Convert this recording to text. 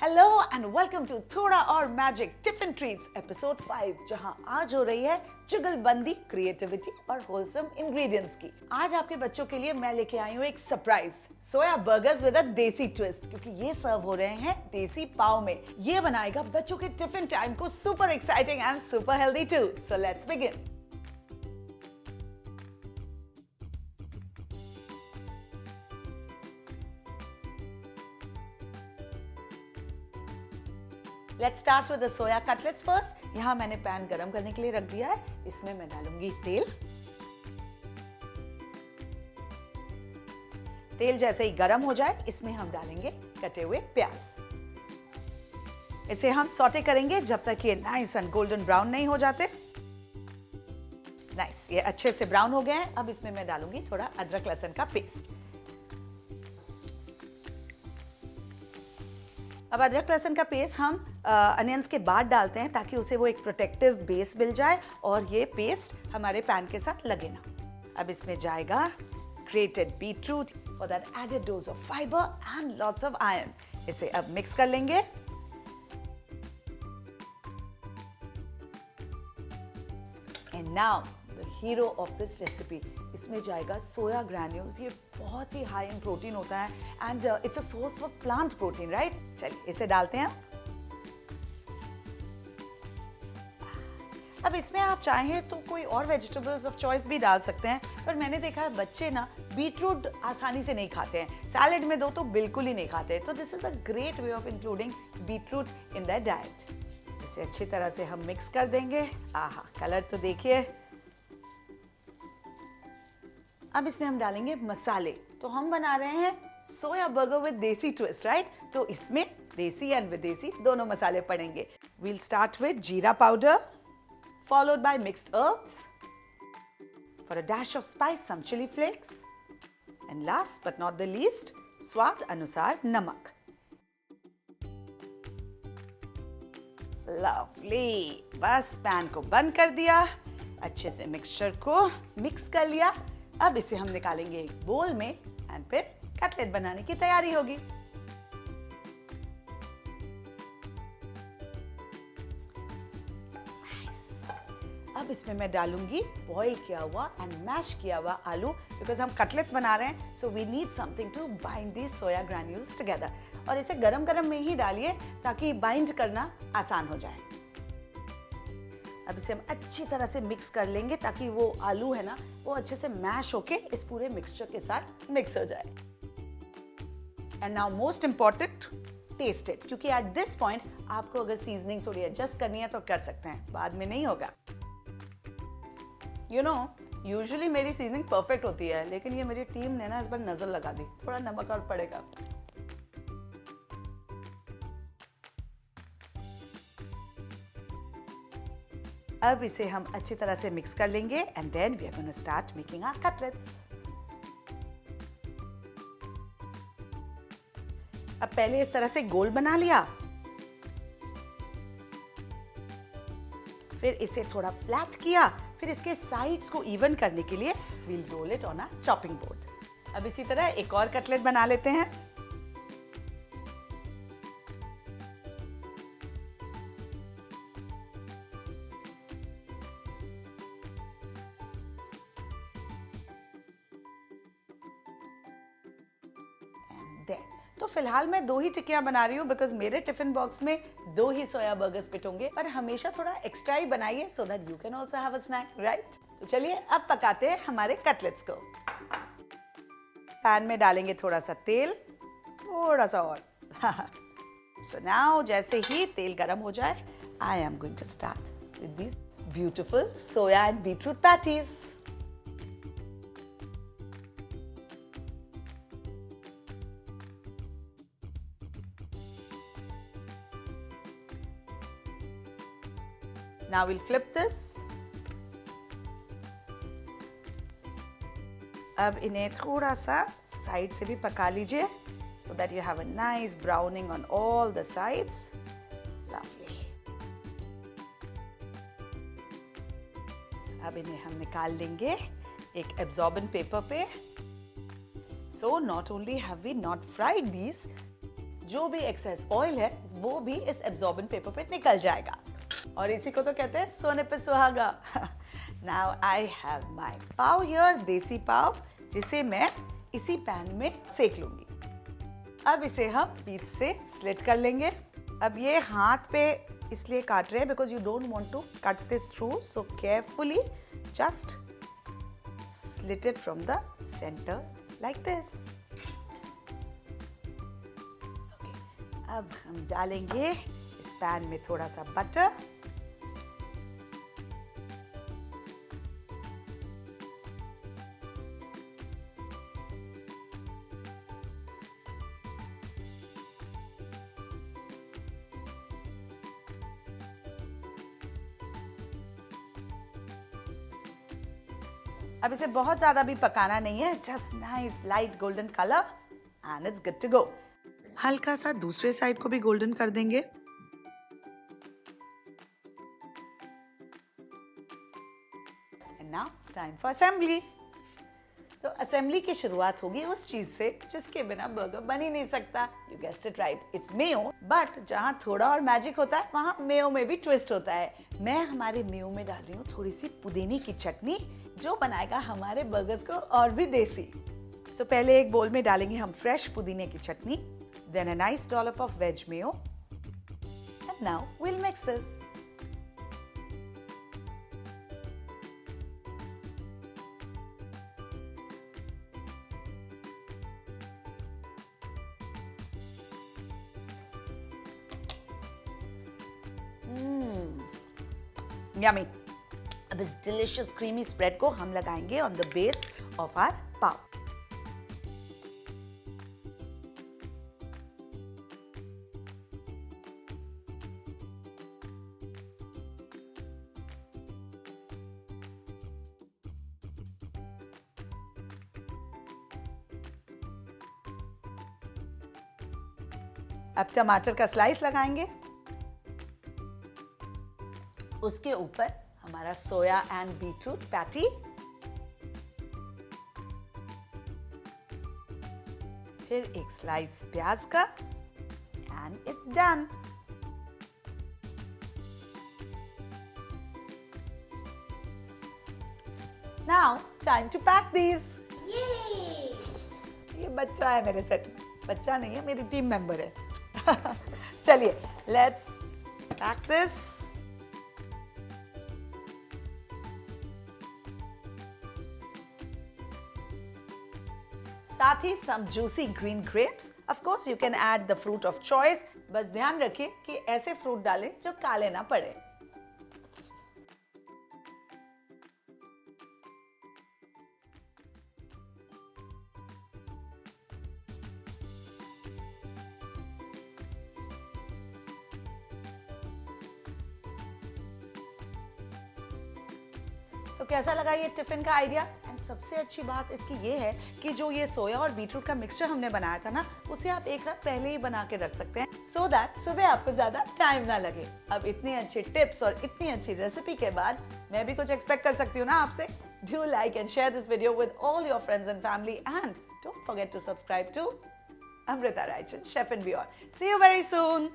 Hello and welcome to थोड़ा और magic tiffin treats episode 5, जहां आज हो रही है जुगलबंदी क्रिएटिविटी और होलसम इंग्रेडिएंट्स की। आज आपके बच्चों के लिए मैं लेके आई हूँ एक surprise soya burgers with a देसी ट्विस्ट, क्योंकि ये सर्व हो रहे हैं देसी पाव में। ये बनाएगा बच्चों के टिफिन टाइम को super exciting and super healthy too. So let's begin. Let's start with the soya cutlets first. यहाँ मैंने पैन गरम करने के लिए रख दिया है। इसमें मैं डालूंगी तेल। तेल जैसे ही गरम हो जाए, इसमें हम डालेंगे कटे हुए प्याज। इसे हम सौटे करेंगे जब तक ये नाइस एंड गोल्डन ब्राउन नहीं हो जाते। नाइस, ये अच्छे से ब्राउन हो गए हैं। अब इसमें मैं डालूंगी थोड़ा अदरक लहसुन का पेस्ट। अब अदरक लहसुन का पेस्ट हम अनियंस के बाद डालते हैं, ताकि उसे वो एक प्रोटेक्टिव बेस मिल जाए और ये पेस्ट हमारे पैन के साथ लगे ना। अब इसमें जाएगा grated beetroot for that added dose of fibre and lots of iron. इसे अब मिक्स कर लेंगे। And now the hero of this recipe, इसमें जाएगा सोया ग्रैन्यूल्स। ये बहुत ही हाई इन प्रोटीन होता है and it's a source of plant protein, right? चलिए इसे डालते हैं। अब इसमें आप चाहें तो कोई और वेजिटेबल्स ऑफ चॉइस भी डाल सकते हैं, पर मैंने देखा है बच्चे ना बीटरूट आसानी से नहीं खाते हैं। सैलेड में दो तो बिल्कुल ही नहीं खाते, तो this is a great way of including beetroot in their diet. इसे अच्छी तरह से हम मिक्स कर देंगे। आहा, कलर तो देखिए। अब इसमें हम डालेंगे मसाले। तो हम बना रहे हैं सोया बर्गर विद देसी ट्विस्ट, राइट? तो इसमें देसी एंड विदेशी दोनों मसाले पड़ेंगे। वील स्टार्ट विद जीरा powder, followed by mixed herbs. For a dash of spice, some chili flakes. And last but not the least, स्वाद अनुसार नमक। Lovely. बस पैन को बंद कर दिया, अच्छे से मिक्सचर को मिक्स कर लिया। अब इसे हम निकालेंगे एक बोल में एंड फिर कटलेट बनाने की तैयारी होगी। अब इसमें मैं डालूंगी बॉईल किया हुआ एंड मैश किया हुआ आलू, बिकॉज हम कटलेट्स बना रहे हैं, so we need something to bind these soya granules together. और इसे गरम गरम में ही डालिए ताकि बाइंड करना आसान हो जाए। अब इसे हम अच्छी तरह से मिक्स कर लेंगे ताकि वो आलू है ना, वो अच्छे से मैश होके इस पूरे मिक्सचर के साथ मिक्स हो जाए। And now most important, taste it, क्योंकि एट दिस पॉइंट आपको अगर सीजनिंग थोड़ी एडजस्ट करनी है तो कर सकते हैं, बाद में नहीं होगा। यू नो, यूजुअली मेरी सीजनिंग परफेक्ट होती है, लेकिन ये मेरी टीम ने ना इस बार नजर लगा दी, थोड़ा नमक और पड़ेगा। अब इसे हम अच्छी तरह से मिक्स कर लेंगे and then we are going to start making our cutlets. अब पहले इस तरह से गोल बना लिया, फिर इसे थोड़ा फ्लैट किया, फिर इसके साइड्स को इवन करने के लिए we'll roll it on a chopping board. अब इसी तरह एक और कटलेट बना लेते हैं। तो फिलहाल मैं 2 ही टिक्कियां बना रही हूँ, बिकॉज मेरे टिफिन बॉक्स में 2 ही सोया बर्गर्स फिट होंगे, पर हमेशा थोड़ा एक्स्ट्रा ही बनाइए so that you can also have a snack, right? तो चलिए अब पकाते हैं हमारे कटलेट्स को। पैन में डालेंगे थोड़ा सा तेल, थोड़ा सा और। सो नाउ जैसे ही तेल गर्म हो जाए, I am going to start with these beautiful soya and beetroot patties. Now we'll flip this. अब इन्हें थोड़ा सा साइड से भी पका लीजिए so that you have a nice browning on all the sides. Lovely. अब इन्हें हम निकाल लेंगे एक absorbent paper पे। So not only have we not fried these, जो भी एक्सेस ऑयल है वो भी इस एब्जॉर्बेंट पेपर पे निकल जाएगा। और इसी को तो कहते हैं सोने पे सुहागा। Now I have my pav here, देसी पाव, जिसे मैं इसी पैन में सेक लूंगी। अब इसे हम बीच से स्लिट कर लेंगे। अब ये हाथ पे इसलिए काट रहे हैं because you don't want to cut this through, so carefully just slit it from the centre like this. अब हम डालेंगे इस पैन में थोड़ा सा बटर। अब इसे बहुत ज्यादा भी पकाना नहीं है, just nice light golden colour and it's good to go. हल्का सा दूसरे साइड को भी गोल्डन कर देंगे। And now time for assembly. तो असेंबली की शुरुआत होगी उस चीज से जिसके बिना बर्गर बन ही नहीं सकता। You guessed it right, it's Mayo. But जहां थोड़ा और मैजिक होता है वहां मेयो में भी ट्विस्ट होता है। मैं हमारे मेयो में डाल रही हूँ थोड़ी सी पुदीने की चटनी, जो बनाएगा हमारे बर्गर्स को और भी देसी। सो पहले एक बोल में डालेंगे हम फ्रेश पुदीने की चटनी, then a nice dollop of veg mayo, and now we will mix this. Yummy. अब इस डिलिशियस क्रीमी स्प्रेड को हम लगाएंगे on the base of our pav. अब टमाटर का स्लाइस लगाएंगे, उसके ऊपर हमारा सोया एंड बीटरूट पैटी, फिर एक स्लाइस प्याज का, and it's done. Now time to pack these. ये बच्चा है मेरे सेट में, बच्चा नहीं है, मेरी टीम मेंबर है। चलिए लेट्स पैक दिस। साथ ही some juicy green grapes. Of course you can add the fruit of choice. बस ध्यान रखिए कि ऐसे फ्रूट डालें जो काले ना पड़े। तो कैसा लगा ये टिफिन का आइडिया? एंड सबसे अच्छी बात इसकी ये है कि जो ये सोया और बीटरूट का मिक्सचर हमने बनाया था ना, उसे आप एक रात पहले ही बना के रख सकते हैं, सो दैट सुबह आपको ज्यादा टाइम ना लगे। अब इतनी अच्छी टिप्स और इतनी अच्छी रेसिपी के बाद मैं भी कुछ एक्सपेक्ट कर सकती हूँ ना आपसे। Do like and share this video with all your friends and family, and don't forget to subscribe to Amrita Raichan, Chef and Beyond. See you very soon.